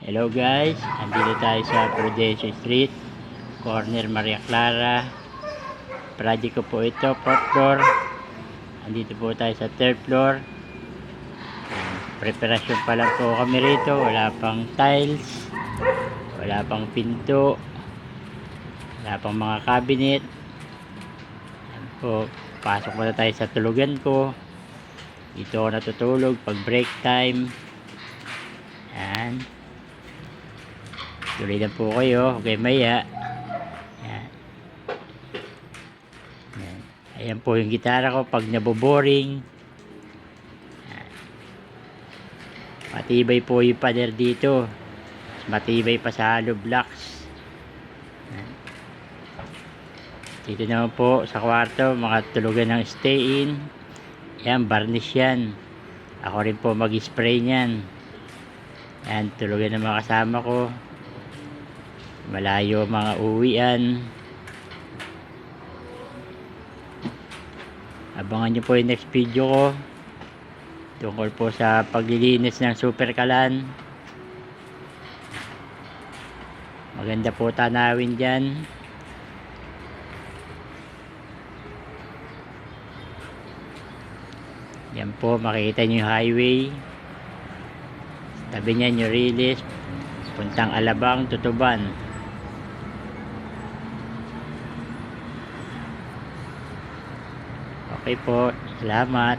Hello guys, andito tayo sa Prudencio Street, corner Maria Clara. Project ko po ito, 4th floor. Andito po tayo sa 3rd floor. Preparasyon pa lang po kami rito, wala pang tiles, wala pang pinto, wala pang mga cabinet. Yan po, pasok muna tayo sa tulugan ko. Dito ako natutulog pag break time. Yan. Tuloy na po kayo, okay maya. Yan. Yan. Ayan po yung gitara ko pag naboboring. Yan. Matibay po yung pader dito. Matibay pa sa hollow blocks. Yan. Dito naman po sa kwarto, mga tulugan ng stay in. Yan, varnish yan. Ako rin po mag-spray nyan. Yan, tulugan ng mga kasama ko. Malayo mga uwian. Abangan nyo po yung next video ko tungkol po sa paglilinis ng super kalan. Maganda po tanawin dyan. Yan po, makikita nyo yung highway. Tabi nyan yung release puntang Alabang, Tutuban. Okay po, salamat.